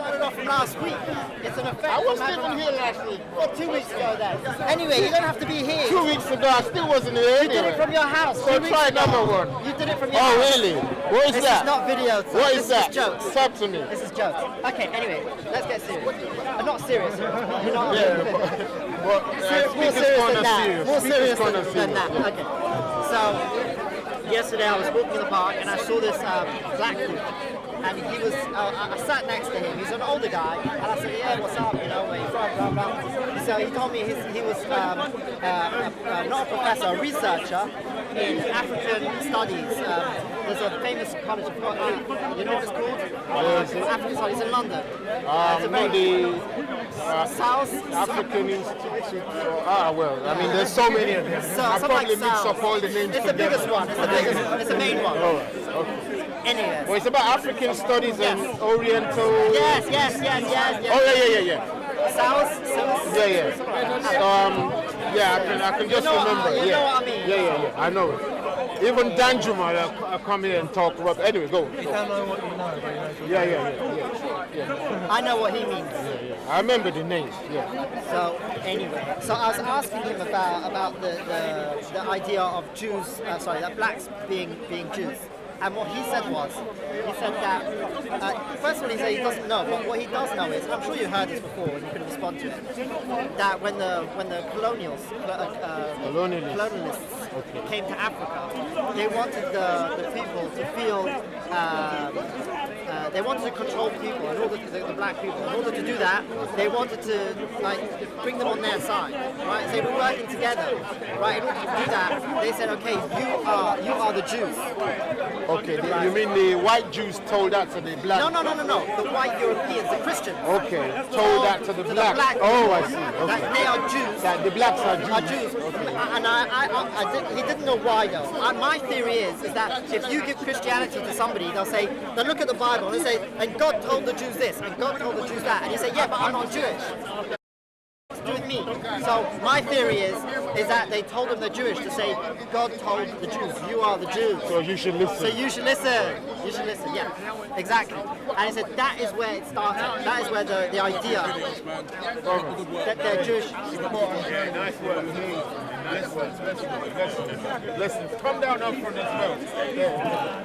started off from last week. It's an effect. I wasn't even here last week. Well, 2 weeks ago then. Anyway, you don't have to be here. 2 weeks ago, I still wasn't here. You did it from your house. So 2 weeks try ago. another one. You did it from your Oh, house. really? What is this that? This is not video. What is that? This is jokes. Talk to me. This is jokes. Okay, anyway, let's get serious. Not serious. You're not. Well, More serious than that. serious. More serious Speak than is that. kinda serious. Okay. So, yesterday I was walking in the park and I saw this black dude. And he was, I sat next to him. He's an older guy, and I said, "Yeah, what's up? You know, where you from? Blah blah." So he told me he was not a professor, a researcher in African studies. There's a famous college. You know what it's called? African studies in London. South African Institute. Well, I mean, there's so many of them. So, I probably like mix up all the names It's the together. biggest one. It's the biggest one. It's the main one. All right. Okay. Anyway. Well, it's about African studies and Oriental. Yes. Oh yeah. South. Yeah. I can just remember. You know what I mean. Yeah. I know it. Even Danjuma come here and talk about. Anyway, go. You don't know what you know, but you know. Yeah. I know what he means. I remember the names. Yeah. So anyway, so I was asking him about the idea of Jews, that blacks being Jews. And what he said that, first of all, he said he doesn't know, but what he does know is, I'm sure you heard this before and you can respond to it, that when the colonialists came to Africa, they wanted the people to feel, they wanted to control people, in order to, the black people. In order to do that, they wanted to bring them on their side, right? So they were working together, right? In order to do that, they said, okay, you are the Jews. Okay, you mean the white Jews told that to the black? No. The white Europeans, the Christians. Okay, told that to the black. Oh, I see. Okay. That they are Jews. That the blacks are Jews. Okay. And he didn't know why though. My theory is that if you give Christianity to somebody, they'll say, they'll look at the Bible and they say, and God told the Jews this, and God told the Jews that, and you say, yeah, but I'm not Jewish. To do with me. So my theory is that they told them they're Jewish to say God told the Jews, you are the Jews. So you should listen. So you should listen. You should listen. Yeah, exactly. And he said that is where it started. That is where the idea that they're Jewish. Yeah, nice work. Listen, come down up from this well.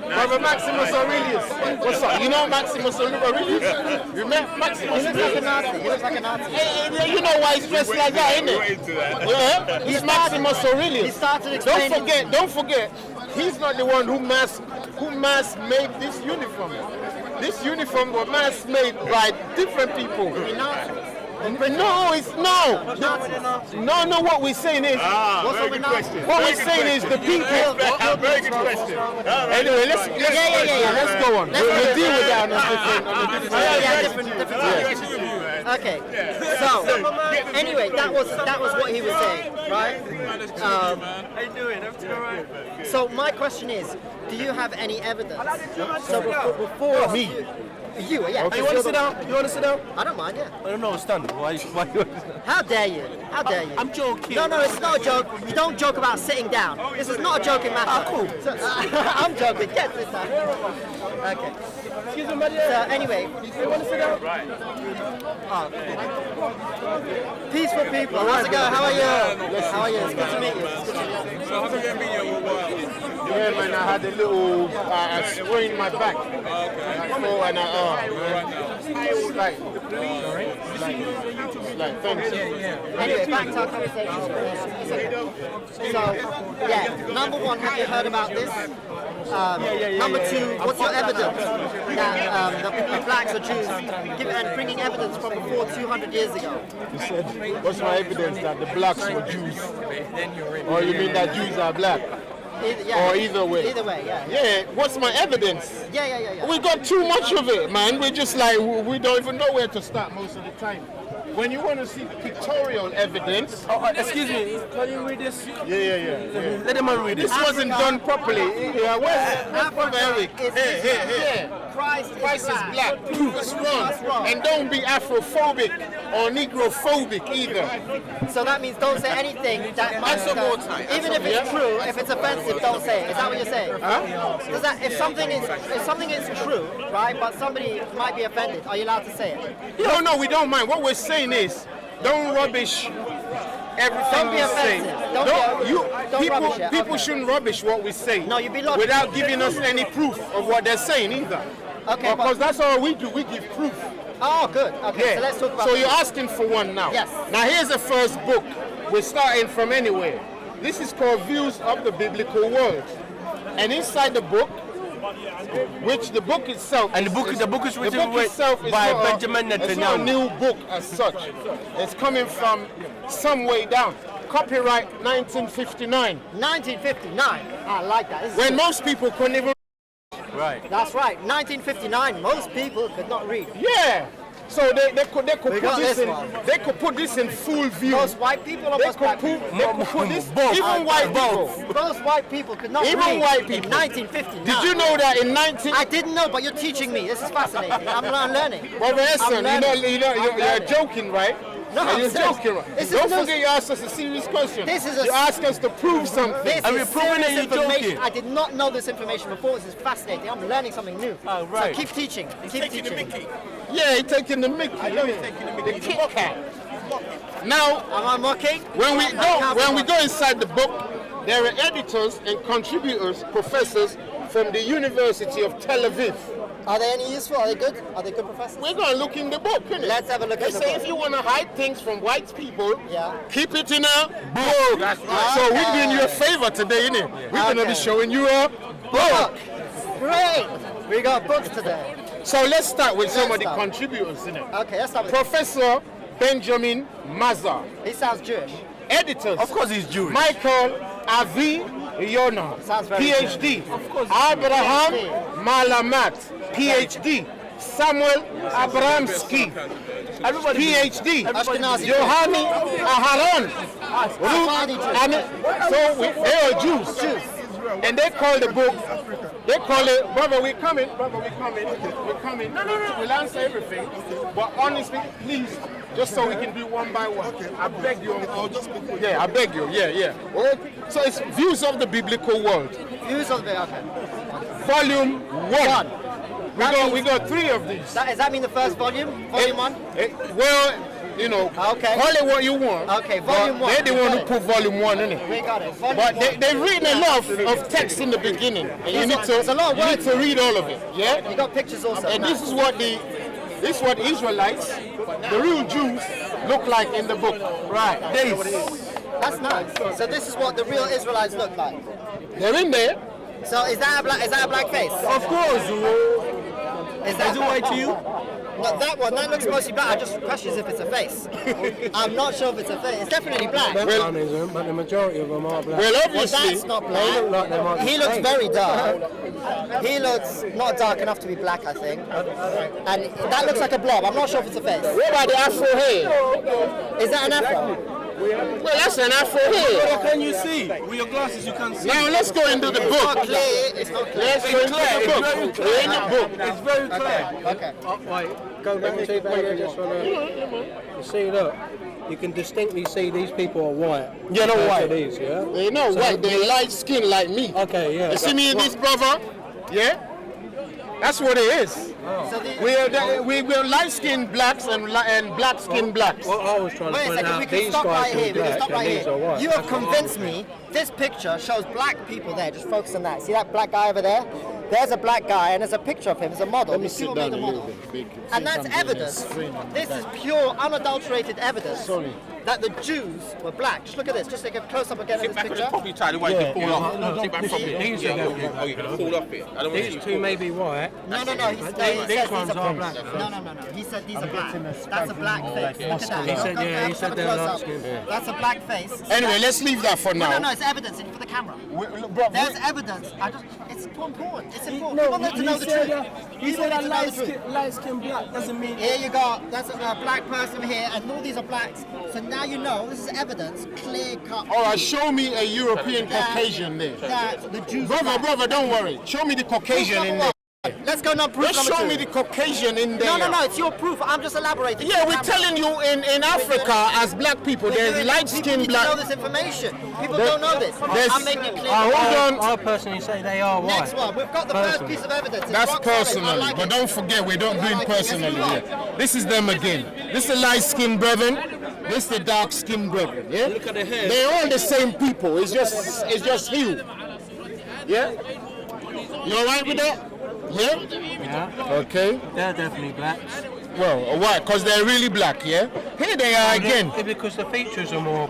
Brother Maximus Aurelius. What's up? You know Maximus Aurelius? You met Maximus? He looks like a Nazi. He looks like a Nazi. Hey, you know why he's dressed like that, isn't it? Yeah? He's Maximus Aurelius. He started explaining. Don't forget, he's not the one who mass made this uniform. This uniform was mass made by different people. No, it's no. No, what we're saying is. Very good question. What we're saying is the people. Very good question. Anyway, let's go on. We'll deal with that on a different. Okay. So anyway, that was what he was saying, right? How you doing? Everything all right? So my question is, do you have any evidence? So before me. You, yeah. You want to sit down? You want to sit down? I don't mind, yeah. I don't know, stand. Why? How dare you? How dare you? I'm joking. No, it's not a joke. You don't joke about sitting down. This is not a joking matter. Cool. So, I'm joking. Get this out. Okay. Excuse me, buddy. So anyway. You want to sit down? Right. Oh, cool. Peaceful people. How's it going? How are you? How are you? It's good to meet you. It's good to meet you. So how long have you been here? Yeah, man, I had a little sprain in my back. Thanks. Anyway, back to our conversation. So, yeah, number one, have you heard about this? Number two, what's your evidence that the blacks are Jews? And bringing evidence from before 200 years ago. You said, what's my evidence that the blacks were Jews? Or you mean that Jews are black? Or either way. Either way, yeah. Yeah, what's my evidence? Yeah. We got too much of it, man. We're just like, we don't even know where to start most of the time. When you want to see pictorial evidence... Excuse me, can you read this? Yeah. Let him read This wasn't done properly. Yeah, where's Brother Eric? Yeah. Christ Christ is black. Prove us wrong. And don't be Afrophobic or Negrophobic either. So that means don't say anything that might, even if it's true, if it's offensive, don't say it. Is that what you're saying? Huh? Does that if something is true, right, but somebody might be offended, are you allowed to say it? No, we don't mind. What we're saying is, don't rubbish everything Don't be we say. offensive. Don't rubbish it. People Okay. shouldn't rubbish what we say. No, you'd be logical. without giving us any proof of what they're saying either. Okay, Because that's all we do. We give proof. Oh, good. Okay, Yeah. so let's talk about. So you're asking for one now. Yes. Now here's the first book. We're starting from anywhere. This is called Views of the Biblical World. And inside the book, which the book itself, And the book is written the book itself is by not Benjamin it's not a Netanyahu. new book as such. It's coming from some way down. Copyright 1959. 1959. I like that. This is When good. most people couldn't even. Right. That's right. 1959. Most people could not read. Yeah. So they could We put got this this in. one. They could put this in full view. Most white people or They most could black put, people? they could put this. Both. Even white people. Most white people could not Even read white in people. 1959. Did you know that in 19? I didn't know, but you're teaching me. This is fascinating. I'm learning. Well, listen, I'm learning. I'm you're learning. joking, right? No, I'm you're serious. joking, right? This is Don't no- forget you asked us a serious question. This is a- You asked us to prove something. This Are we is proving serious that you're information. joking? I did not know this information before. This is fascinating. I'm learning something new. Oh, right. So keep teaching. Keep teaching. Yeah, he taking the Mickey. The Kit Kat. Now, Am I mocking? when we I can't be go inside the book, there are editors and contributors, professors from the University of Tel Aviv. Are they any useful? Are they good? Are they good professors? We're gonna look in the book, innit? Let's have a look They in the say book. if you wanna hide things from white people, Yeah. keep it in a book. That's right. So we're doing you a favor today, innit? We're gonna Okay. be showing you a book. Great. We got books today. So let's start with some Let's of the start. contributors, innit? Okay, let's start with. Professor Benjamin Mazar. He sounds Jewish. Editors. Of course he's Jewish. Michael Avi Yona, Sounds very PhD. Of course. Abraham Malamat, PhD. Samuel Abramsky, Everybody. PhD. Ashkenazi. Yohani Aharon. Sephardi Jews. They are Jews. And they call the book, they call it, brother, we're coming. No. We'll answer everything. But honestly, please, just so we can do one by one. I beg you. Yeah, I beg you. Yeah. Okay. So it's Views of the Biblical World, Views of the. Okay. Volume 1. That We got 3 of these. Does that mean the first volume? Volume 1? Well, you know, Okay. call it what you want. Okay, but volume 1. They're the We one got who it. put volume 1 in it. We got it. Volume But 1. they've written a lot of text in the beginning, and you need There's a lot of you need words. to read all of it. Yeah. You got pictures also. And this is what the Israelites, the real Jews, look like in the book. Right. That's nice. So this is what the real Israelites look like. They're in there. So is that a black face? Of course. Is that Is it white to you? No, that one, that looks mostly black. I just questions if it's a face. I'm not sure if it's a face. It's definitely black. Well, but the majority of them are black. well, Well, obviously, that's not They look black. like they might be He looks fake. very dark. He looks not dark enough to be black, I think. And that looks like a blob. I'm not sure if it's a face. what about the Afro hair? Is that an afro? Well, that's an Afro hair. What can you see? With your glasses, you can see. Now let's go into the It's not book. clear. It's not clear. Let's go It's into clear. the It's book. very We're in the clear. book. It's very clear. Okay. Wait, go back to that. I just want to see. Look, you can distinctly see these people are white. Yeah, they're Compared white. to these, yeah. They're not white. They're light skin like me. Okay, yeah. You see me in this, brother? Yeah? That's what it is. So the, We're light-skinned blacks and black-skinned blacks. What I was trying to wait a point second, we out, can these stop guys right are here. We can black stop right and these are here. white. You have convinced me. This picture shows black people there. Just focus on that. See that black guy over there? There's a black guy, and there's a picture of him. It's a model. Let me You see sit what made down the a little model? bit. And that's evidence. This is pure, unadulterated evidence Sorry. that the Jews were black. Just look at this. Just take a close up again of this picture. Properly tied, why you can fall off. Sit back properly. These Yeah, are- oh, you're gonna fall off it. I don't want to These two may be white. No. He said These ones these are are black. No. He said these are black. That's a black face. Look at that. He said, yeah, he Have said a they're close-up. dark skin. That's a black face. Anyway, let's leave that for now. No, it's evidence for the camera. There's evidence. It's too important. It's important. People need to know the truth. People need to know the truth. light skin black doesn't mean. Here you go. That's a black person here, and all these are blacks. So now you know this is evidence, clear cut. All right, show me a European that- Caucasian there. That the Jews. are black. Brother, don't worry. Show me the Caucasian in there. Let's go now. Proof Just number show two. me the Caucasian in there. No, it's your proof. I'm just elaborating. Yeah, we're telling you in Africa as black people, there's light-skinned People black. know this information. People don't know this. I'm making it clear. Hold on. I personally say they are white. Next one. We've got the first piece of evidence. It's That's rock solid. I personally, like but it. don't forget, we're not doing personally here. This is them again. This is the light-skinned brethren. This is the dark-skinned brethren. Yeah. Look at the hair. They're all the same people. It's just hue. Yeah. You all right with that? Yeah. Yeah, Okay. they're definitely blacks. Well, why? Because they're really black. Yeah. Here they are again. Because the features are more.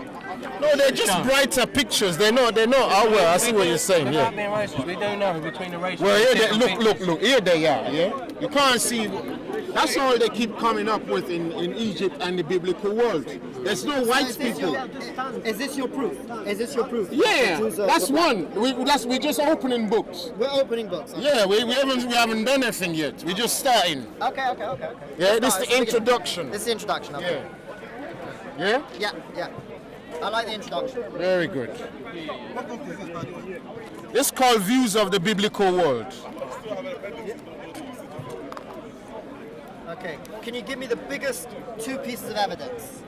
No, they're just brighter pictures. They're not. Oh well, I see what you're saying. Without Yeah. being racist, we don't know between the races. Well, here they, different features. look. Here they are. Yeah. You can't see. That's all they keep coming up with in Egypt and the biblical world. There's no white people. Is this your proof? Is this your proof? Yeah, Jews are- that's one. We're just opening books. We're opening books. Yeah, we haven't done anything yet. We're just starting. Okay. Yeah, this is Let's the begin. introduction. This is the introduction. Okay. Yeah. Yeah. I like the introduction. Very good. This is called Views of the Biblical World. Okay. Can you give me the biggest two pieces of evidence?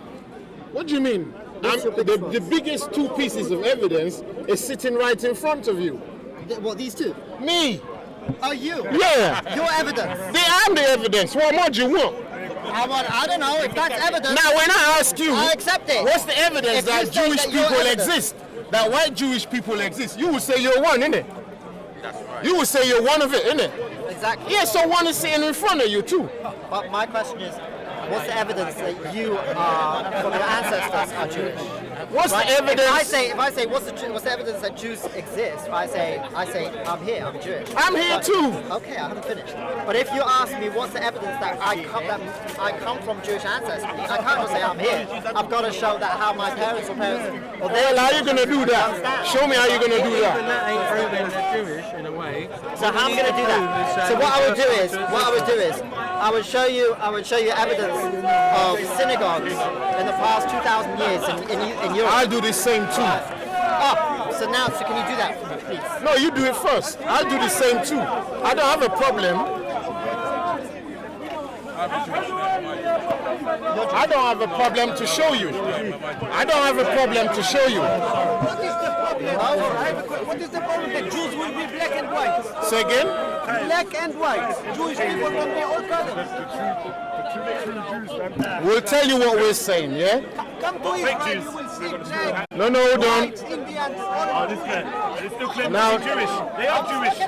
What do you mean? What's your biggest one? The biggest two pieces of evidence is sitting right in front of you. What, these two? Me. Oh, you? Yeah. Your evidence. I'm the evidence. What more do you want? I don't know. If that's evidence, Now, when I ask you, I accept it. what's the evidence If you that say Jewish that you're people evidence. exist? That white Jewish people exist? You would say you're one, innit? That's right. You would say you're one of it, innit? Exactly. Yeah, so one is sitting in front of you too. But my question is, what's the evidence that you are, from your ancestors, are Jewish? What's Right? the evidence? If I say what's the evidence that Jews exist? I say I'm here. I'm Jewish. I'm here too. Okay, I haven't finished. But if you ask me what's the evidence that I come from Jewish ancestry, I can't just say I'm here. I've got to show that how my parents or Well, how are you gonna do that? Show me how you're gonna do Even that. that ain't proving they're Jewish in a way. So how I'm going to do that? So what I would do is I would show you evidence of synagogues in the past 2,000 years in Europe. I'll do the same too. So can you do that for me, please? No, you do it first. I'll do the same too. I don't have a problem. I don't have a problem to show you. I don't have a problem to show you. What is the problem that Jews will be black and white? Say again? Black and white. Jewish people can be all colors. We'll tell you what we're saying, yeah? Come to Israel, you will see black, No, hold on. white, Indians, all This guy, they still claim Now- to be Jewish. They are Jewish.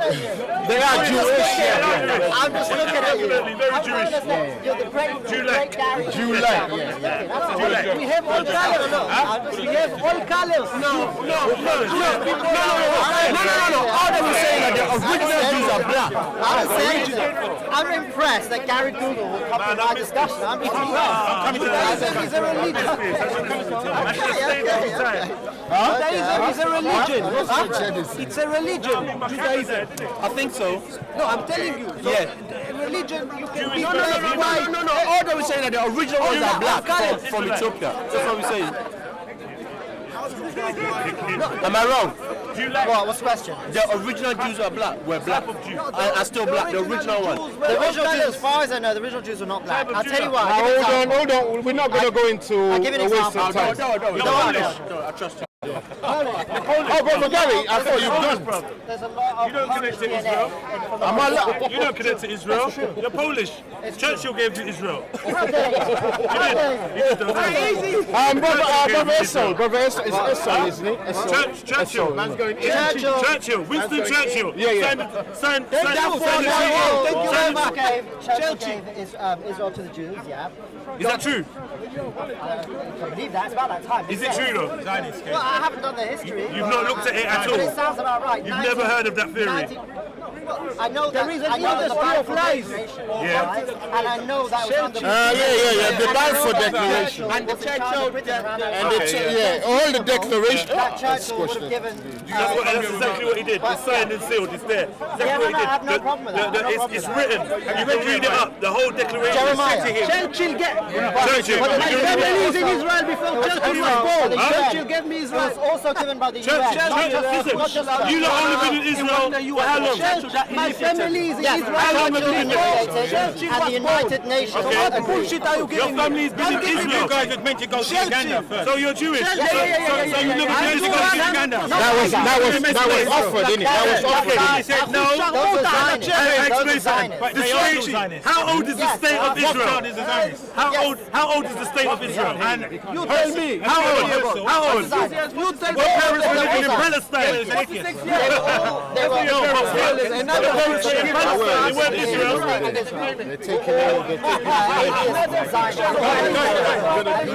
They are Jewish. I'm just looking at you. Definitely very I'm Jewish. trying to say you're the great Gary. Jew-like, We have all colors. We have all colors. No. All they were saying that the original Jews are black. I'm impressed that Gary Google will come to my discussion. I'm impressed. Judaism is a religion. Judaism is a religion. It's a religion. Judaism. I think so. No, I'm telling you. So Yeah. religion, you can be No. white. All they were saying that the original ones are black from Ethiopia. That's what we're saying. Am I wrong? What's the question? The original Jews are black. Were black. Are still black. The original ones. The original Jews, as far as I know, the original Jews were not black. I'll tell you what. Now, hold on. We're not going to go into I'll give you an a waste example. of time. No, I trust you. Oh, Brother Gary, I thought you've done. There's a lot of You don't connect to Israel. You don't connect to Israel. You're Polish. Churchill gave to Israel. Brother Essel. Brother Essel is Essel, isn't it? Churchill. Man's going Churchill. Winston Churchill. Yeah. Signed Thank you very much. Signed- Churchill gave Israel to the Jews, yeah. Is that true? I believe that. It's about that time. Is it true though? Well, I haven't done the history. You've not looked at it at But it all. sounds about right. You've never heard of that theory. I know that. There is an I know that the industry of Bible lies. declaration, Yeah. right? And I know that was under. Yeah. The Balfour Declaration. And the Churchill And all the declaration. That Churchill would have given. That's exactly what he did. It's signed and sealed. It's there. Exactly Yeah, what he I have no did. problem with that. I have no problem It's with written. You can read it up. The whole declaration is Jeremiah. sent to him. Churchill get. Churchill. My You can read family it is in Israel before Churchill was born. Churchill gave me It Israel. was also given by the UN. Churchill, not just listen, us. you lot only been in Israel for how long? Churchill that My family is in Yes, Israel. how long much have you been and the United Nations What agreed. bullshit are you Your giving family is me? been in I'm giving Israel. you You guys are meant to go to Uganda first. So you're Jewish. Yeah. So you live in to go to Uganda. That was offered, didn't it? That was offered. He said no. Those are Zionists. Those are Explain something. Zionists. But they are Zionists. How old is the Yes, state of yes, Israel? How old is the state of Israel? And You tell me. how old? How old? You tell me. What parents were living in Palestine? They were Another bullshit. They weren't Israel. They're taking over.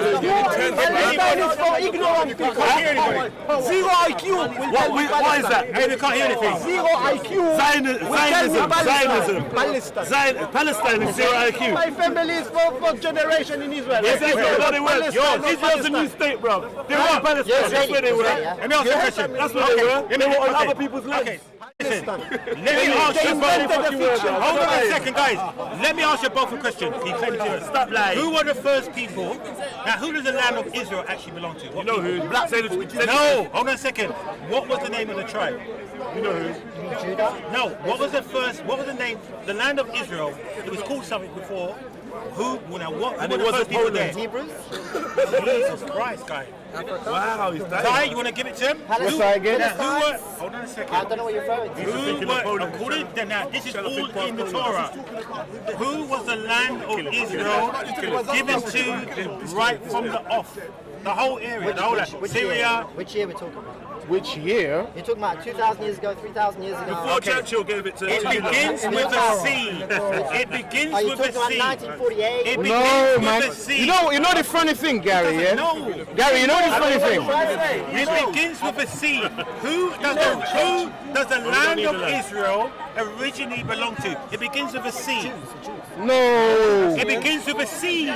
Palestine is for ignorant people. Zero IQ. Why is that? Hey, we can't hear anything. Zero IQ. Zionism. Palestine is zero IQ. My family is for generation in Israel. Yes, Israel, no, they weren't. Yo, Israel's a new state, bro. They weren't Palestine. That's where they were. Let me ask you a question. That's where they were. They were on other people's lands. Listen, let me ask you both. Hold on a second, guys. Let me ask you both a question. Stop lying. Who were the first people? Now, who does the land of Israel actually belong to? You know who? Black sailors. No, hold on a second. What was the name of the tribe? You know who? Judah. No. What was the first? What was the name? The land of Israel. It was called something before. Who? Now, what? And it was the people there. Hebrews. Jesus Christ, guy. Wow, he's dying. Ty, you want to give it to him? Palestine. Now, who were? Hold on a second. I don't know what you're referring to. Who were, according to now, this is all in the Torah. Who was the land of Israel given to right from the off? The whole area, the whole Syria. Which year we're talking about? Which year? You're talking about 2,000 years ago, 3,000 years ago. Before Churchill gave it to It begins with a C. It begins Are you with a talking about C. 1948? It No, begins man. with a C. You know the funny thing, Gary, yeah? No. Gary, you know the funny thing? It begins with a C. Who does the land of Israel originally belong to? It begins with a C. No. It begins with a C.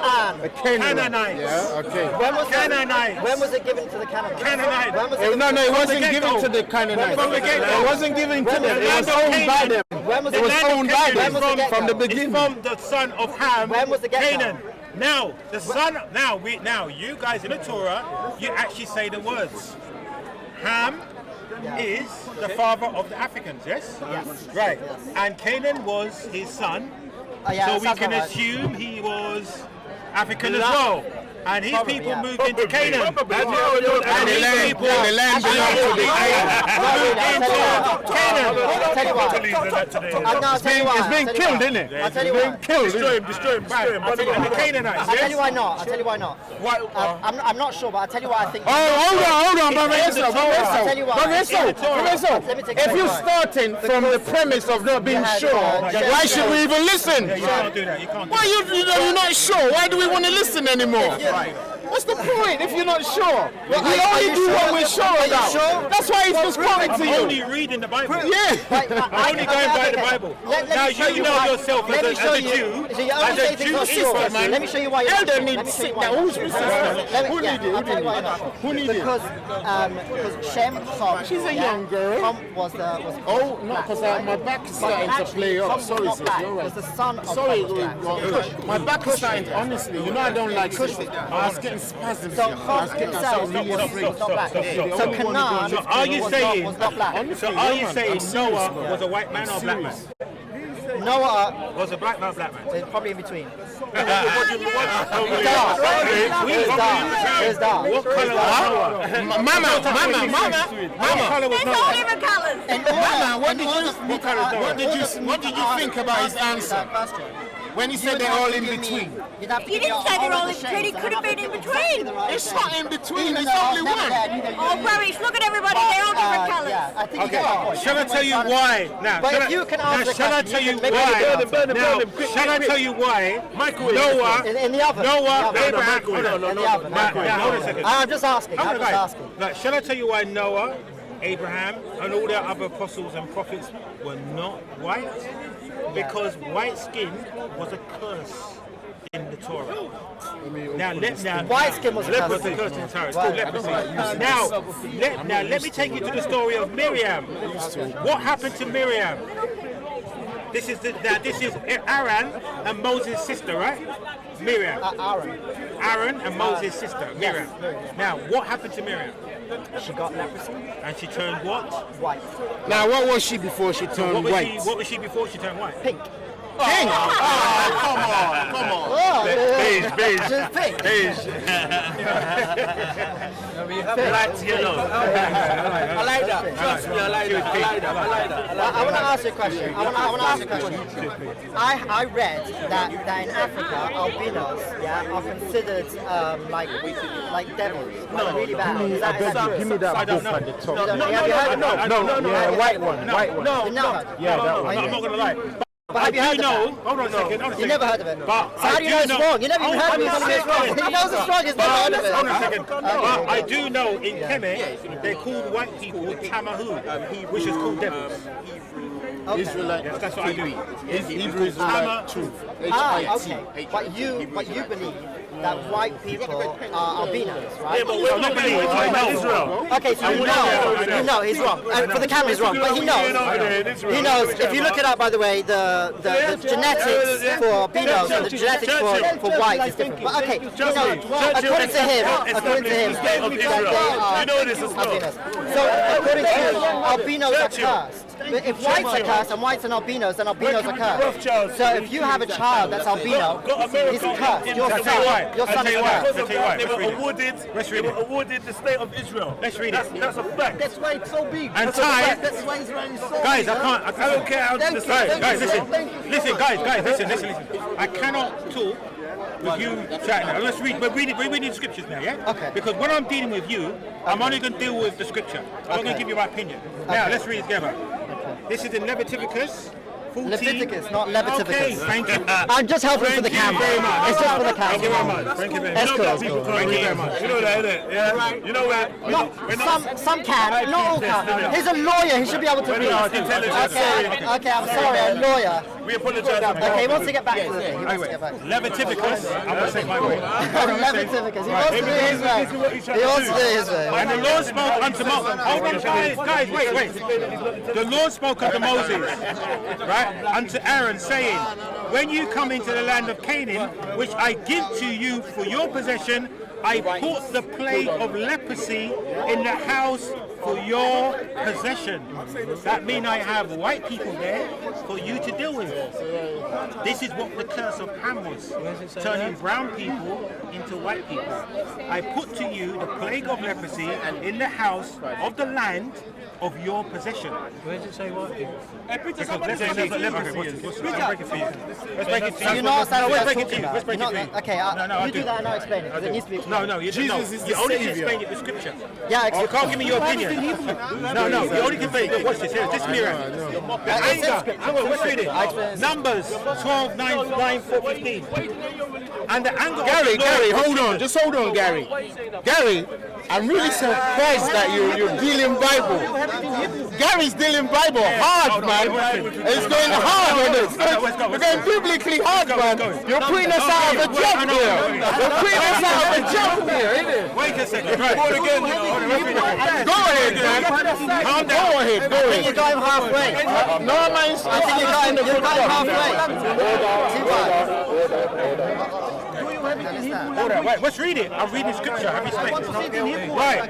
Canaanite. Yeah, okay. When was it given to the Canaanites? Canaanite. When was it No, given it to wasn't the given get-go. to the Canaanites. From the get-go. It wasn't given to them. It was land of owned by Canaan. them. When was It it was given? owned by When them was the get-go? from the It's beginning. from the son of Ham. When was the get-go? Canaan. Now, the son. Now, you guys in the Torah, you actually say the words. Ham is the father of the Africans. Yes. Yes. Right. And Canaan was his son. Yeah, So that we sounds can about right. assume he was African as well. And his people yeah. moved into Canaan. And And the his land, people and the land belonged to the island. I'll tell you why. It's being killed, isn't it? I'll tell you why. Killed. Destroy him. And the Canaanites, I'll tell you yes? why not. I'll tell you why not. I'm not sure, but I'll tell you why I think. Oh, hold on, Brother Eso. I'll tell you why. Brother Eso. Let me take If a you're moment. starting from the premise of not being had, sure, Chef why should we even listen? You can't do that. You can't do Why that. you're not sure? Why do we want to listen anymore? What's the point if you're not sure? We only do what we're sure about. That's why he's just quoting to I'm you. only reading the Bible. Yeah. I'm only going by the Bible. Now you know yourself as a Jew. As a Jew sister, man. Let me show you why. You're Elder not sure. Let me needs show you sit why. down. Who's Mrs. Who Yeah, needed? I'll tell you why you're not sure. Who needed? Because Shem, Chom. She's a young girl. Chom was Oh, no, because my back is starting to play up. Sorry, sis, you're was right. the son of Sorry, Chom was black. my back is starting to, honestly, you know I don't like this. I was getting spasms. So here. I was Chom getting himself myself really afraid. was not black. Stop. So Canaan So are you saying? was not black. Honestly, So are you yeah, man, saying I'm serious. Noah was a white man or a black man? Noah Was a black man or black man? is probably in between. What Dark. color was Noah? Mama. What color was There's Noah? all different colors. Mama, what did you think about his answer? When he said they're all in between. He didn't say they're all in between. He could have been in between. It's not in between, it's only one. Oh, rubbish. Look at everybody. They're all different colors. I think you get my point. Shall I tell you why? Now, But shall if I- you can now, answer the shall I question, tell you you can make why? it burn Now, him, shall I tell you why? Noah, In the oven. Noah, In the oven. Abraham. In the oven. Now, hold on a second. I'm just asking. I'm just Right. asking. Like, shall I tell you why Noah, Abraham, and all the other apostles and prophets were not white? Because white skin was a curse in the Torah. White skin was a leprosy. curse. Curse in Torah. It's called leprosy. Now, let me take you to the story of Miriam. What happened to Miriam? This is Aaron and Moses' sister, right? Miriam. Aaron and Moses' sister, Miriam. Now, what happened to Miriam? She got leprosy. And she turned what? White. Now, what was she before she turned white? What was she before she turned white? Pink. Pink. Come on. Beige. She's pink. Black to yellow. I like that. Trust me, I like that. I want to ask you a question. I read that in Africa, albinos, are considered like devils, really bad. Is that true? Give me that book at the top. Have you heard of it? No, white one. No. Yeah, that one. I'm not gonna lie. But have you heard of it? Hold on a second. You never heard of it. But so how do you know it's wrong? You never even heard of it. It's wrong. He knows it's wrong. He's never heard of it. Hold on a second. But I do know in Kemet, they called white people Tamahu, which is called devils. Israelite. Yes, that's what I do. Hebrew Israelite truth. Okay. But you believe that white people are albinos, right? Yeah, but we're not believing. I know Israel. Okay, so you know he's wrong. And for the camera, he's wrong. But he knows. He knows. If you look it up, by the way, the genetics for albinos and the genetics for whites is different. But okay, he knows. According to him, that they are albinos. So according to you, albinos are cursed. But if whites are cursed and whites and albinos, then albinos are cursed. So if you have a child that's albino, he's cursed. Your son is cursed. They were awarded the state of Israel. Let's read it. That's a fact. That's why it's so big. And time. That's why Israel is so big. Guys, I don't care how to decide. Guys, listen, listen. I cannot talk with you chatting now. Let's read. We're reading the scriptures now, yeah? Okay. Because when I'm dealing with you, I'm only going to deal with the scripture. I'm not going to give you my opinion. Now, let's read it together. This is in Leviticus 14. Leviticus, not Leviticus. Okay, thank you. I'm just helping for the camera. Very much. It's just for the camera. Thank you very much. Thank you very much. That's cool. Thank you very much. You know that, innit? Yeah. You know that. Some can, not all can. He's a lawyer. He should be able to read. Okay, I'm sorry. I'm a lawyer. We apologize. Okay, he wants to get back to the thing. Leviticus. I'm going to say my way. Leviticus. He wants to do it his way. He wants to do it his way. And the Lord spoke unto Moses. Hold on, guys, wait. The Lord spoke unto Moses, right, unto Aaron, saying, when you come into the land of Canaan, which I give to you for your possession, I put the plague of leprosy in the house for your possession. That means I have white people there for you to deal with. This is what the curse of Ham was, turning brown people into white people. I put to you the plague of leprosy in the house of the land of your possession. Where does it say white people? Let's break it for you. Let's break it to you. So you know what Let's break it to you. Let's break it to you. Okay, you do that and I'll explain it. Because it needs to be explained. No, Jesus is the only explain it with scripture. Yeah, You can't give me your opinion. No, you only can say, watch this here, this mirror. The anger. Let's read it. Numbers 12, 9, 4, 15. And the anger Gary, of the Lord. hold on. Just hold on, Gary. Gary, I'm really surprised that you're dealing Bible. Gary's dealing Bible hard, man. It's going hard on us. We're going biblically hard, man. You're putting us out of a job here. You're putting us out of a job here, isn't it? Wait a second. Right. Go again. Go ahead, man. Go ahead. You got him halfway. No, man. I think you got him halfway. Hold on, wait, let's read it. I'm reading scripture. Have respect. Right.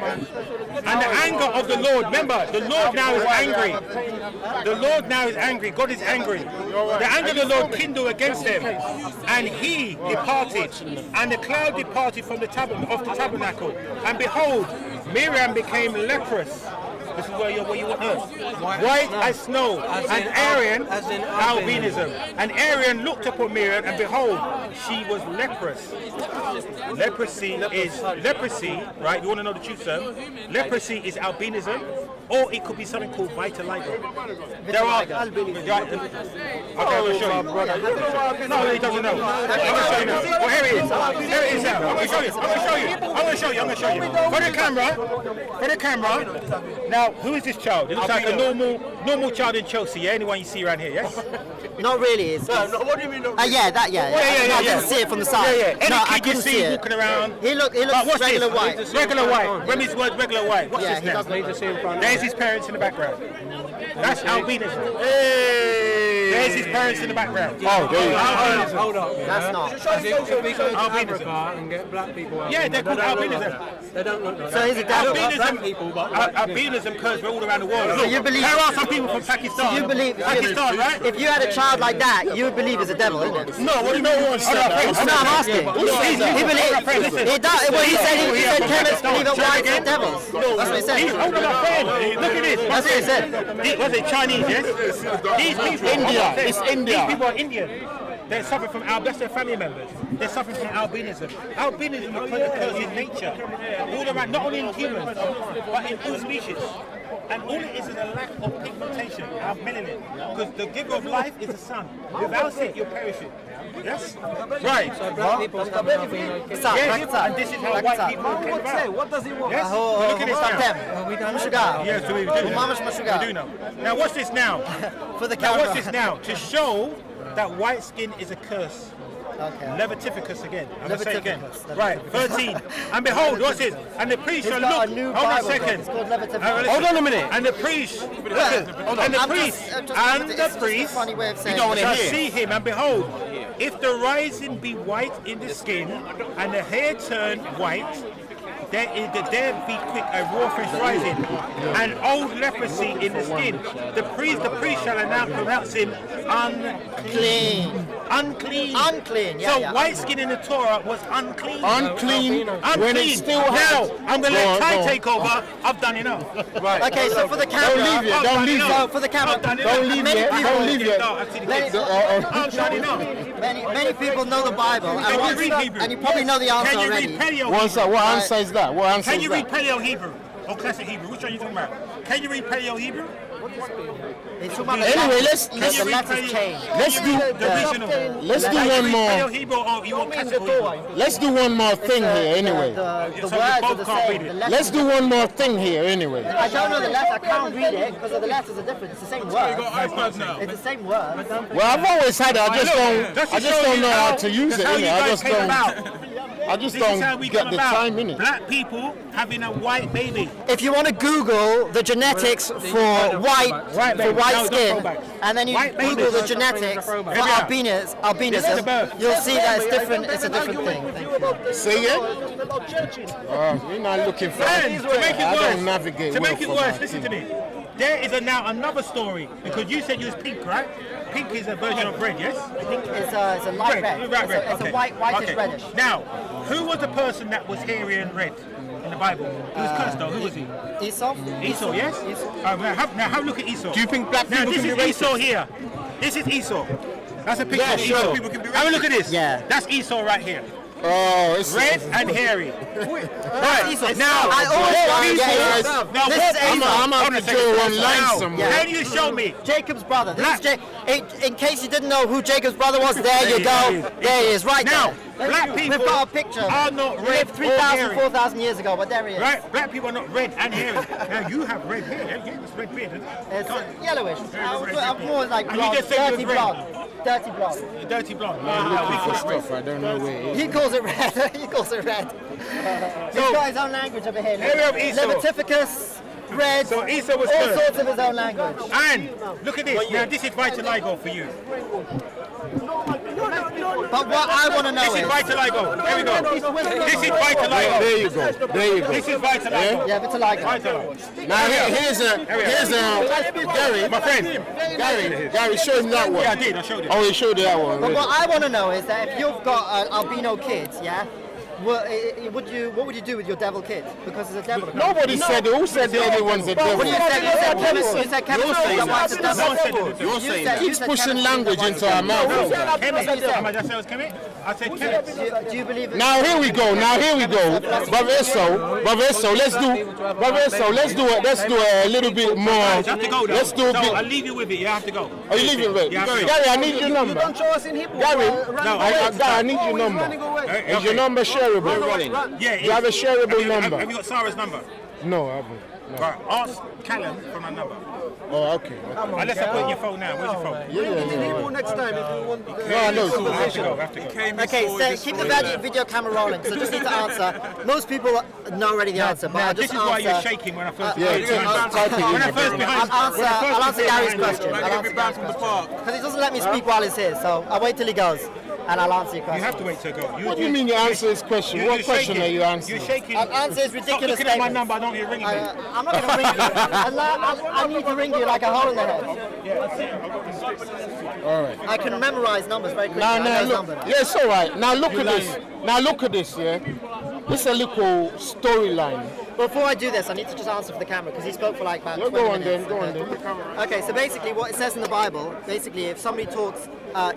And the anger of the Lord, remember, the Lord now is angry. The Lord now is angry. God is angry. The anger of the Lord kindled against them. And he departed. And the cloud departed from the tabernacle. And behold, Miriam became leprous. This is where you want her. White as snow. And Aaron, albinism. And Aaron looked upon Miriam, and behold, she was leprous. Leprosy, right? You want to know the truth, sir? Leprosy is albinism, or it could be something called vitiligo. There are albinism. Okay, I'm going to show you. No, he doesn't know. I'm going to show you now. Well, here it is. Here it is now. I'm going to show you. For the camera. Now, who is this child? It looks like a normal child in Chelsea. Yeah? Anyone you see around here? Yes. Not really. It's, what do you mean? I didn't see it from the side. Any kid you see walking around. He looks regular white. Regular white. When his word regular white. What's this now? Need to see in front. There's his parents in the background. That's albinism. Hey. There's his parents in the background. Oh, there you go. Hold up. That's not. As if we go to Albinism. Africa and get black people out. Yeah, they're called albinism. They don't look like So he's a devil. Albinism, people, but albinism occurs all around the world. So you believe- There are some people from Pakistan. You believe Pakistan, right? If you had a child like that, you would believe he's a devil, isn't it? No, what do you know? No, I'm asking. He believes. He does. Well, he said chemists believe that whites are devils. That's what he He's said. hold on, my friend. Look at this. That's what he said. Was it Chinese, yes? These people, India. It's India. These people are Indian. They're suffering from that's their family members. They're suffering from albinism. Albinism occurs in nature, all around, not only in humans, but in all species. And all it is a lack of pigmentation, of melanin. Because the giver of life is the sun. Without it, you're perishing. Yes? Right. so black people have albino kids. Yes, and this is how white people came about. What does he want? Yes? Look at this now. We don't sugar. Yes, we do. Mama's my sugar. We do know. Now watch this now. For the Now camera. watch this now. To show that white skin is a curse. Okay. Levitificus again. I'm going to say it again. Leviticus. Right, 13. And behold, what's it? And the priest shall got a look. new Hold on a Bible book. second. It's called Leviticus. Hold on a minute. And the priest. Listen. And the I'm priest. it's just a funny way of saying it. Shall see him, and behold, if the rising be white in the skin, and the hair turn white, there be quick a raw fresh rising, and old leprosy in the skin. The priest shall pronounce him unclean. Unclean. Unclean, yeah, So yeah, white skin in the Torah was unclean. Unclean when it's still Now, hot. I'm going to Go let on, Ty go on. take over. I've done enough. Okay, so for the camera. Don't leave yet. Don't leave So yet. for the camera. Don't leave yet. Don't leave yet. I'm done enough. Many people know the Bible, Can you read Hebrew? and you probably know the answer Can you already. read Paleo What Hebrew? answer is that? What answer Can is you read that? Paleo Hebrew or Classic Hebrew? Which one are you talking about? Can you read Paleo Hebrew? It's about the Anyway, letters. let's the letters change. let's do The original. let's do Can you one read more. Paleo Hebrew or you want Classical Hebrew? Let's do one more thing here anyway. The So we words both are the can't same. read it. The letters- Let's do one more thing here anyway. I don't know the letters. I can't read it because the letters are different. It's the same word. iPads now. It's the same word. Well, I've always had it. I just don't know how to use it. That's how you innit? guys came about. I just This is how don't we get come the about. time in it. Black people having a white baby. If you want to Google the genetics for white No, skin, don't go back. and then you White Google babies. the genetics for Here we are. This is the albinism, birth. you'll see that it's different. It's a different thing. Thank you. Say it. We're not looking for. And to make it I worse, don't navigate to well make it for worse, my listen to team. me. There is now another story because you said you was pink, right? Pink is a version of red, yes? It's a light red. It's a whitish okay. reddish. Now, who was the person that was hairy and red in the Bible? He was cursed though. Who was he? Esau. Esau, yes? Esau. Now have a look at Esau. Do you think black Now people this can be is Esau racist? here. This is Esau. That's a picture Yeah, of sure. Esau. People can be racist. Have a look at this. Yeah. That's Esau right here. Oh, it's Red and hairy. Right. Esau. Now, I always want to get it. now This what is Esau? Esau. I'm gonna draw one line Now, somewhere. can you show me? Jacob's brother. This is Black- in case you didn't know who Jacob's brother was, there you go. There he is, right Now, there. black people We've got a picture. are not He red lived or 3,000, hairy. 4,000 years ago, but there he is. Right? Black people are not red and hairy. Now you have red hair. Yeah, it's red beard. Isn't it? It's yellowish. red, I'm more like And you blonde, just said you dirty was red. blonde. Dirty blonde. You're dirty blonde. For stuff I don't know where it is. He calls it red. He calls it red. He's got his own language over here. Here we have Esau. Leviticus, red, So Esau was all cursed. sorts of his own language. And look at this. Now this is vitiligo for you. But what I want to know This is is... vitiligo. Here we go. This is vitiligo. There you go. There you go. This is vitiligo. Yeah, vitiligo. Vitiligo. Now here's Gary, My friend. Gary, show him that one. Yeah, I did. I showed it. Oh, he showed you that one. But Really. what I want to know is that if you've got albino kids, yeah, what would you do with your devil kid? Because it's a devil. Nobody said it. Who said the other one's a devil? What you said? You said chemist. You're saying Why it's a that. devil? You're saying that. Keeps pushing language into our mouth. Chemist. Am I just saying it was chemist? I said chemist. Do you believe it? Now here we go. Brother Esso, let's do a little bit more. You have to go though. Let's do a So I'll bit. leave you with it. You have to go. Are you leaving it? You have to go. Gary, I need your number. Don't show us in Hebrew. Gary, No, I need your number. Is your number shareable? Yeah. You have a shareable number? Have you got Sarah's number? No, I haven't. No. Right. Ask Callum for my number. Oh, okay. Unless I put in your phone now. Where's your phone? Yeah. Next time if you want. No, I know. I have to go. Okay, so keep the video camera rolling. So just need to answer. Most people know already the answer, but I'll This just is why you're answer. shaking when I first I'll answer Gary's question. Park. Because he doesn't let me speak while he's here, so I'll wait till he goes, and I'll answer your You question. have to wait till go. What do you mean you answer his question? What question are you answering? You're shaking. I'll answer his ridiculous Stop looking at my statements. number. I don't need to ring you. I'm not going to ring you. I need to ring you like a hole in the head. All right. I can memorize numbers very quickly. Now, I know his look. number. Yeah, it's all right. Now look at this. Now look at this. Yeah, this is a little storyline. Before I do this, I need to just answer for the camera because he spoke for like about Yeah, 20 go on minutes. then. Go on then. Okay, so basically what it says in the Bible, basically if somebody talks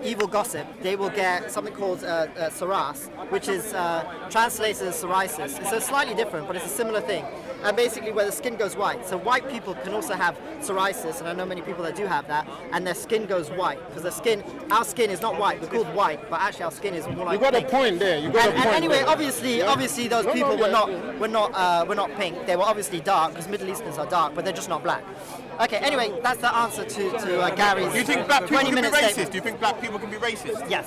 evil gossip, they will get something called saras, which is translated as psoriasis. It's slightly different, but it's a similar thing. And basically where the skin goes white. So white people can also have psoriasis, and I know many people that do have that, and their skin goes white. Because our skin is not white, we're called white, but actually our skin is more like You got a pink. point there. You got a And point. anyway, there. obviously those people were not pink. They were obviously dark, because Middle Easterns are dark, but they're just not black. Okay, anyway, that's the answer to Gary's Do you think black people 20 can be minute racist? statement. Do you think black people can be racist? Yes.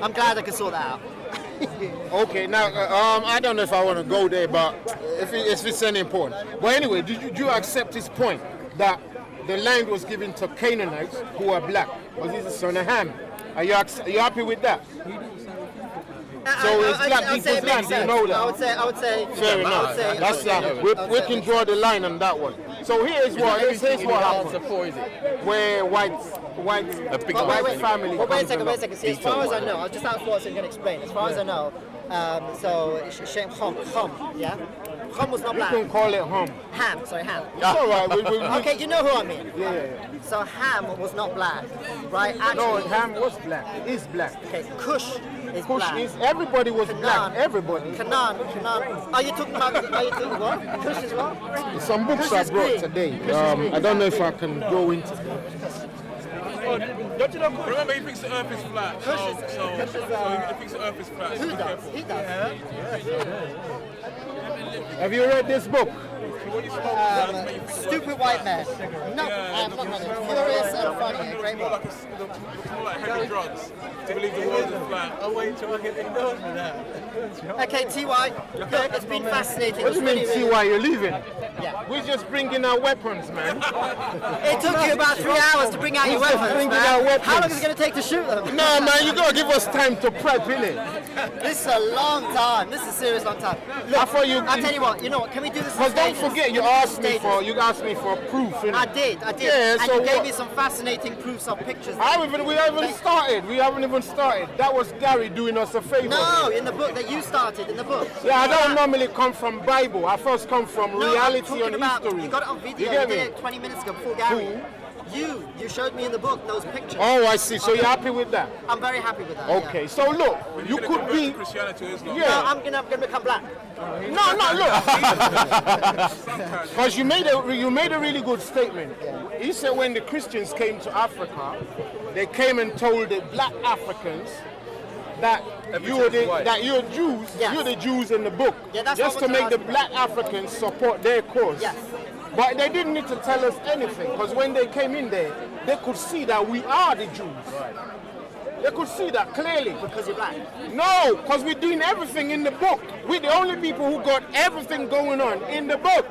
I'm glad I could sort that out. Okay, now I don't know if I want to go there, but if it's any important. But anyway, did you accept his point that the land was given to Canaanites who are black? Was he the son of Ham? Are you happy with that? So it's black I would say people's it makes land. Do you sense. know that? I would say. Fair I enough. would say- That's that. We can draw the line on that one. So here's what happened. Where white family. Well, wait a comes second. along. See, as far as I know, I'll just ask what I'm going to explain. As far as I know, so Shem Chum, yeah, Chum was not You black. can call it hum. Ham. It's all right. Okay, you know who I mean. Yeah. So Ham was not black, right? No, Actually, Ham was black. Is black. okay, Cush is Kush black. is everybody was black. Everybody. Canaan. Are you talking about? Are you talking what? Kush is what? Some books Kush I is brought green. today. Kush is green. I don't know if I can go into. Remember, he thinks the earth is flat. So he thinks the earth is flat. Who does? He does. Have you read this book? Stupid white man. No, I'm not ready. Furious and funny. A great book. More like heavy drugs. To believe the world is flat. I'll wait till I get endorsed with that. Okay, TY. Look, it's been fascinating. What do you mean, see why you're leaving? Yeah. We're just bringing our weapons, man. It took you about 3 hours to bring out your weapons, bringing man. out weapons. How long is it going to take to shoot them? No, man, you gotta give us time to prep, innit? This is a long time. This is a serious long time. Look, I thought you- I'll tell you what. You know what? Can we do this in Because don't stages? forget, you asked me Stages. for proof, innit? I did. Yeah, and so you gave what? me some fascinating proofs of pictures. We haven't started. We haven't even started. That was Gary doing us a favor. No, in the book that you started, in the book. Yeah, I don't normally come from Bible. I first come from No, I'm reality talking and about, history. you got it on video. You You get did me? it 20 minutes ago before Gary. You showed me in the book those pictures. Oh, I see. So you're happy with that? I'm very happy with that. Okay. Yeah. So look, you could be. Christianity or Islam. No, Yeah. I'm gonna become black. No, look. Because you made a really good statement. He said when the Christians came to Africa, they came and told the black Africans that you're Jews. Yes. You're the Jews in the book. Yeah, that's just what to I was make the asking black Africans support their cause. Yes. But they didn't need to tell us anything, because when they came in there, they could see that we are the Jews. They could see that clearly. Because you're black. No, because we're doing everything in the book. We're the only people who got everything going on in the book.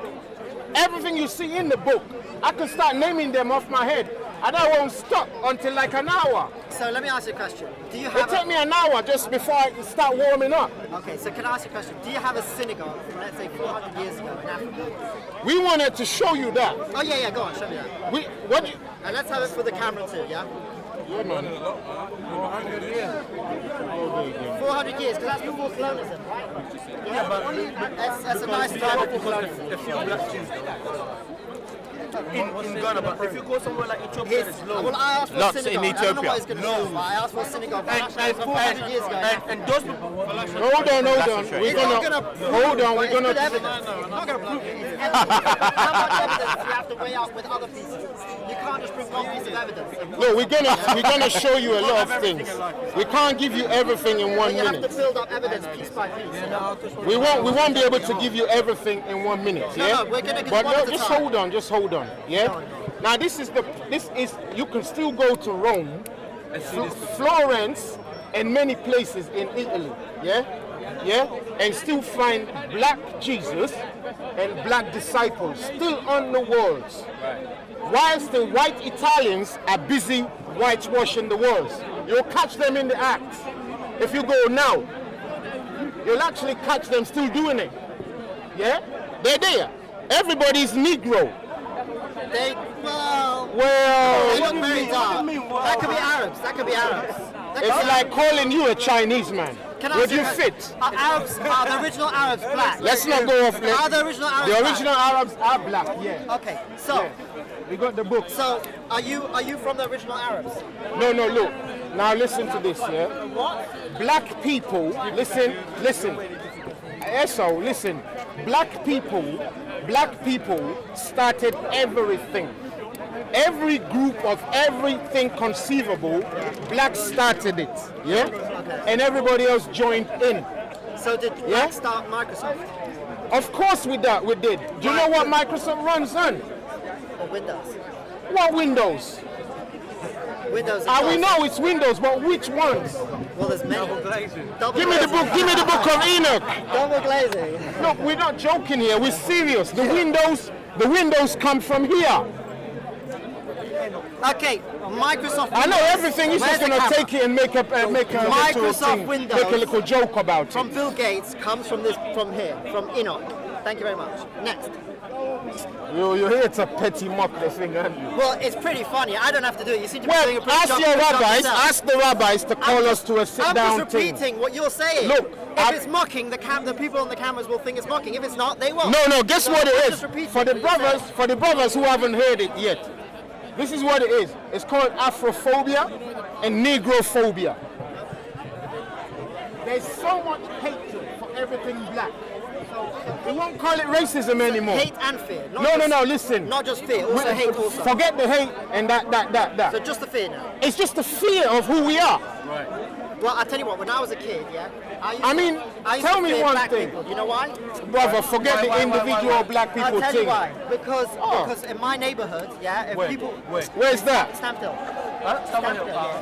Everything you see in the book. I can start naming them off my head, and I won't stop until like an hour. So let me ask you a question. Do you It have take me an hour just before I start warming up. Okay, so can I ask you a question? Do you have a synagogue from, let's say, 400 years ago in Africa? We wanted to show you that. Oh, yeah, go on, show me that. And let's have it for the camera too, yeah? Yeah, man. 400 years, because that's before colonialism, right? Yeah, but that's a nice time before colonialism. A few black Jews in Ghana, but if you go somewhere like Ethiopia, it's low. Well, I asked for Lots a synagogue. in I don't know Ethiopia. what it's going to do, but I asked for a synagogue. That's 400 years ago. And those people, Hold on. We're It's not gonna going to hold on. We're It's good gonna. evidence. It's not going to prove it. It's evidence. How much evidence do you have to weigh out with other pieces? You can't just bring one piece of evidence. No, we're gonna show you a lot of things. We can't give you everything in 1 You have to minute. build up evidence piece by piece. We won't be able to give you everything in 1 minute. Yeah. No, we're gonna get But one no, at a just time. hold on. one. Yeah. Now this is you can still go to Rome, Florence, and many places in Italy. Yeah, and still find black Jesus and black disciples still on the walls, whilst the white Italians are busy whitewashing the walls. You'll catch them in the act. If you go now, you'll actually catch them still doing it. Yeah, they're there. Everybody's Negro. They look very dark. That could be Arabs. That could be Arabs. It's like calling you a Chinese man. Would you fit? Are the original Arabs black? Let's not go off. Are the original Arabs The original Arabs are black, yeah. Okay, so we got the book. So are you from the original Arabs? No, look. Now listen to this, yeah? Black people, listen. So listen. Black people started everything. Every group of everything conceivable, blacks started it, yeah? And everybody else joined in. So did blacks start Microsoft? Of course we did. Do you know what Microsoft runs on? Or Windows? What Windows? Windows. We know it's Windows, but which ones? Well, there's many. Give me the book. Give me the book of Enoch. Double glazing. Look, we're not joking here. We're serious. The Windows come from here. Okay, Microsoft Windows. I know everything. He's just gonna take it and make a Microsoft Windows. Make a little joke about it. From Bill Gates comes from here, from Enoch. Thank you very much. Next. You're here to petty mock the thing, aren't you? Well, it's pretty funny. I don't have to do it. You seem to be doing a pretty ask the rabbis to call us to a sit-down I'm just repeating what you're saying. Look, if it's mocking, the people on the cameras will think it's mocking. If it's not, they won't. No. Guess what it is? For the brothers who haven't heard it yet, this is what it is. It's called Afrophobia and Negrophobia. There's so much hatred for everything black. We won't call it racism anymore. Hate and fear. No, listen. Not just fear, also hate also. Forget the hate and that. So just the fear now? It's just the fear of who we are. Right. Well, I tell you what, when I was a kid, I used tell to me fear one black thing. people. You know why? Brother, forget the individual black people I'll tell thing. you why. Because in my neighborhood, Where's that? Stamphill. Stamphill, yeah.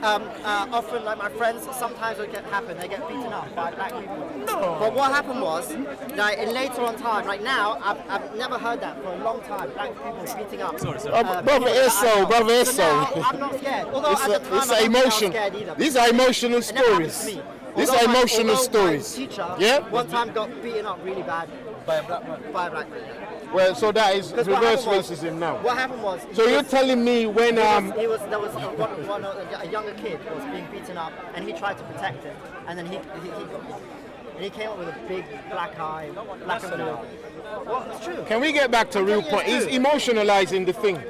Often, like my friends, sometimes it happen. They get beaten up by black people. No. But what happened was, like in later on time, like now, I've never heard that for a long time. Black people beating up. Brother is so. Now, I'm not scared. Although at the time, I wasn't scared either. These are emotional stories. These are emotional stories. My teacher, yeah. One time got beaten up really bad by a black man. Well, so that is reverse racism now. What happened was. So you're telling me when there was a younger kid was being beaten up, and he tried to protect him, and then he came up with a big black eye, black and blue. Well, it's true. Can we get back to real point? He's emotionalizing the thing.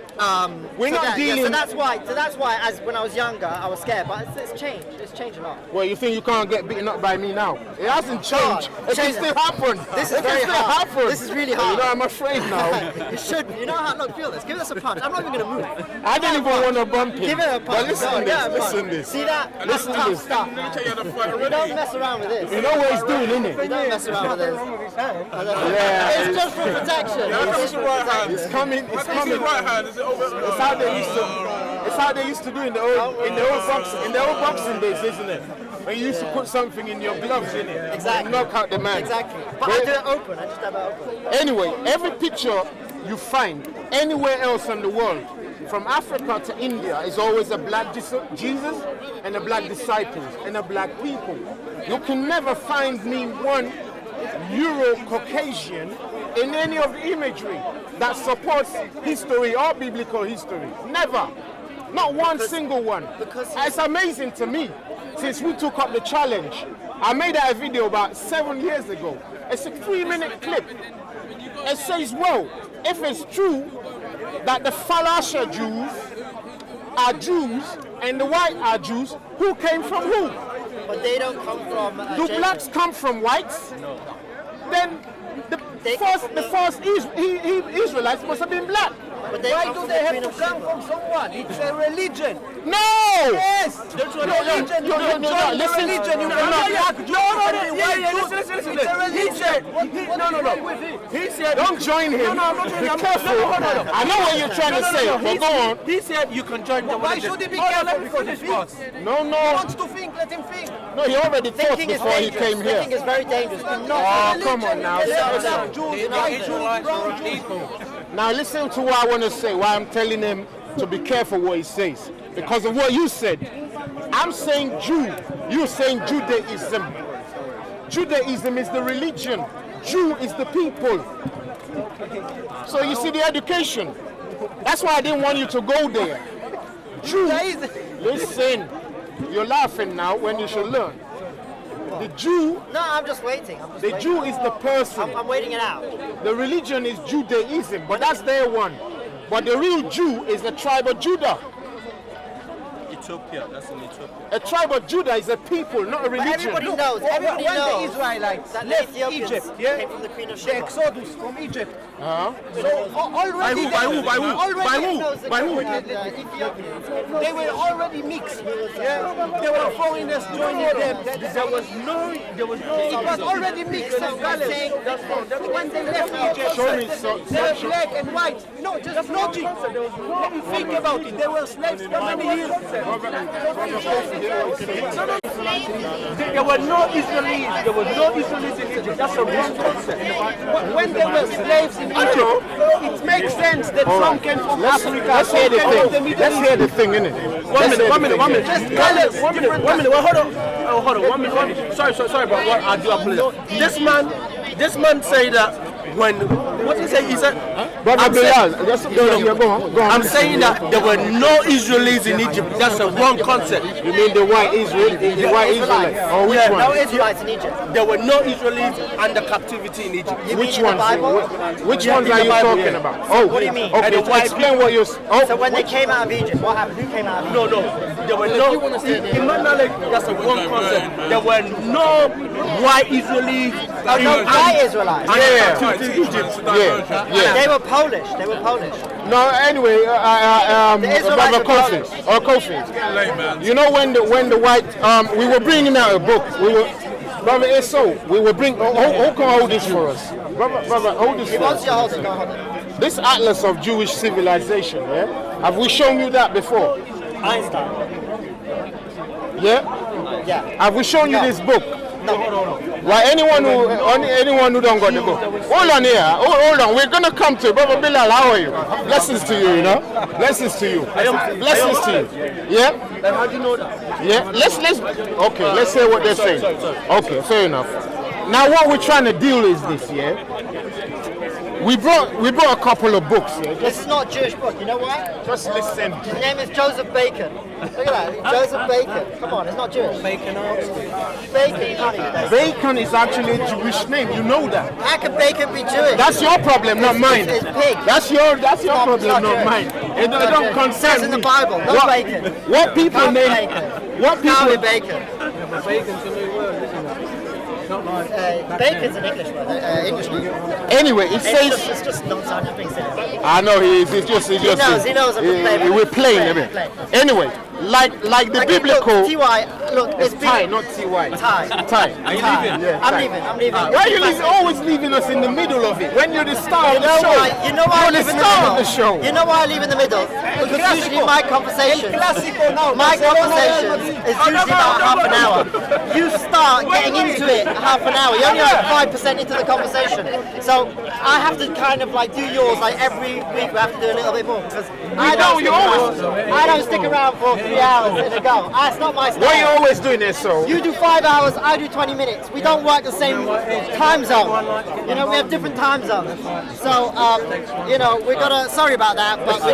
We're not dealing. Yeah, so that's why, as when I was younger, I was scared. But it's changed. It's changed a lot. Well, you think you can't get beaten up by me now? It hasn't changed. It can still happen. This is very hard. This is really hard. You know, I'm afraid now. You should. You know how? Look, feel this. Give us a punch. I'm not even gonna move. I didn't even want to bump him. Give it a punch. But listen this. See that? Listen to this stuff. We don't mess around with this. You know what he's doing, innit? We don't mess around with this. Yeah. It's just for protection. It's coming. It's coming. It's how they used to do in the old boxing days, isn't it? When you used to put something in your gloves, innit? Exactly. Knock out the man. Exactly. But I do it open. I just have it open. Anyway, every picture you find anywhere else in the world, from Africa to India, is always a black Jesus and a black disciples and a black people. You can never find me one Euro-Caucasian in any of the imagery that supports history or biblical history. Never. Not one single one. It's amazing to me. Since we took up the challenge, I made that video about 7 years ago. It's a 3-minute clip. It says, well, if it's true that the Falasha Jews are Jews and the white are Jews, who came from who? But they don't come from... Do blacks come from whites? No. Then the first Israelites must have been black. But why do they have to come from someone? It's a religion. No! Yes! Religion. You cannot. Listen. You cannot. Listen. He said, He said, Don't join him. Be careful. I know what you're trying to say, but go on. He said you can join them. Why should he be careful? Because he thinks. No. He wants to think. Let him think. No, he already thought Thinking is before he dangerous. came here. Thinking is very dangerous. Do not Oh, come on now. People. Now listen to what I want to say, why I'm telling him to be careful what he says. Because of what you said. I'm saying Jew. You're saying Judaism. Judaism is the religion. Jew is the people. So you see the education. That's why I didn't want you to go there. Jew. Listen. You're laughing now when you should learn. The Jew. No, I'm just waiting. The Jew is the person. I'm waiting it out. The religion is Judaism, but that's their one. But the real Jew is the tribe of Judah. Ethiopia, that's in Ethiopia. A tribe of Judah is a people, not a religion. Everybody knows. Everybody When the knows Israelites that the left Ethiopians Egypt, yeah? came from the Queen of The Sheba. Exodus from Egypt. Uh-huh. So already By who? By who? they were already mixed. Yeah? There were foreigners joining them. There was no. It was already mixed. When they left Egypt, Show me they were black and white. No, just logic. Let me think about it. They were slaves for many years. There were no Israelis. There was no Israelis in Egypt. That's a wrong concept. When they were slaves in Egypt, it makes sense that some came from Africa. Let's hear the thing. Let's hear the thing, innit? One minute. Just colors. One minute. Well, hold on. 1 minute. Sorry, bro. I do apologize. This man say that when, what did he say? He said, Brother Bilal, go on. I'm saying that there were no Israelis in Egypt. That's a wrong concept. You mean the white Israel? The white Israelite? Or which No one? Israelites in Egypt. There were no Israelis under captivity in Egypt. Which in the ones? Bible? Which Yeah, ones in are the you Bible, talking yeah. about? So what do you mean? Okay, And the white explain what you're. So when they came out of Egypt, what happened? Who came out of Egypt? No. There were no. That's a wrong concept. There were no white Israelis. Oh, no, white Israelites. Yeah. They were Polish. No, anyway, Brother Israelites Kofi. Late, man. You know when the white, we were bringing out a book. Brother Eso, we were bringing. Who can hold this for us? Brother, hold this He for wants us. you to hold it. Go hold it. This Atlas of Jewish Civilization. Yeah, have we shown you that before? Einstein. Yeah. Yeah. Have we shown you No. this book? No. Why anyone who don't got the book? Hold on here. Hold on. We're gonna come to it. Brother Bilal, how are you? Blessings to you. Blessings to you. Blessings to you. Yeah. How do you know that? Yeah. Let's. Okay. Let's say what they're saying. Okay. Fair enough. Now what we're trying to deal is this. Yeah. We brought a couple of books. Yeah. This is not a Jewish book. You know why? Just listen. His name is Joseph Bacon. Look at that. Joseph Bacon. Come on, it's not Jewish. Bacon. Bacon. You can't eat that. Bacon is actually a Jewish name. You know that. How can bacon be Jewish? That's your problem, not mine. It's pig. That's your problem, not not Jewish. mine. It Not don't Jewish. concern It says in the me. Bible, no bacon. What people Can't name? bacon. What Can't be people? bacon. Bacon's a new word, isn't it? Bacon's an English word. English word. Anyway, it says. It's just nonsense. I'm just being silly. I know he knows. He knows I'm playing. We're playing a bit. Anyway, like the biblical. TY, look, it's Ty, not TY. Ty. Ty. Are you leaving? Yeah, I'm Ty. leaving. I'm leaving. Why are you always leaving us in the middle of it? When you're the star of the show. You know why I You're leave the in the star of middle? the show. You know why I leave in the middle? Because usually my conversation, my conversation is usually about half an hour. You start getting into it half an hour. You're only like 5% into the conversation. So I have to kind of like do yours like every week. We have to do a little bit more because I don't stick around for 3 hours in a go. It's not my style. What are you always doing there, so? You do 5 hours, I do 20 minutes. We don't work the same time zone. You know, we have different time zones. So, you know, sorry about that, but we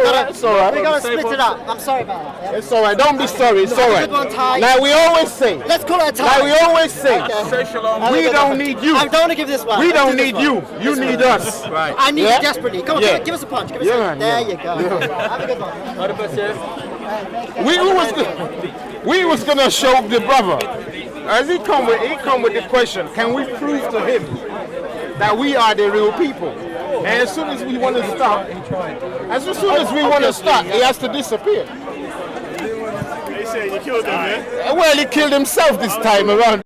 gotta split it up. I'm sorry about that. Yeah? It's alright. Don't be sorry. It's alright. Good one, Ty. Like we always say. Let's call it a tie. Like we always say. Say shalom. We don't need you. I don't want to give this one. We Let's don't do this need one. you. You need us. Right. I need Yeah? you desperately. Come on, Yeah. give us a punch. Give us Yeah, a There yeah. you go. Have a good one. We was gonna show the brother. As he come with the question, can we prove to him that we are the real people? And as soon as we want to start, he has to disappear. They say you killed him, man. Well, he killed himself this time around.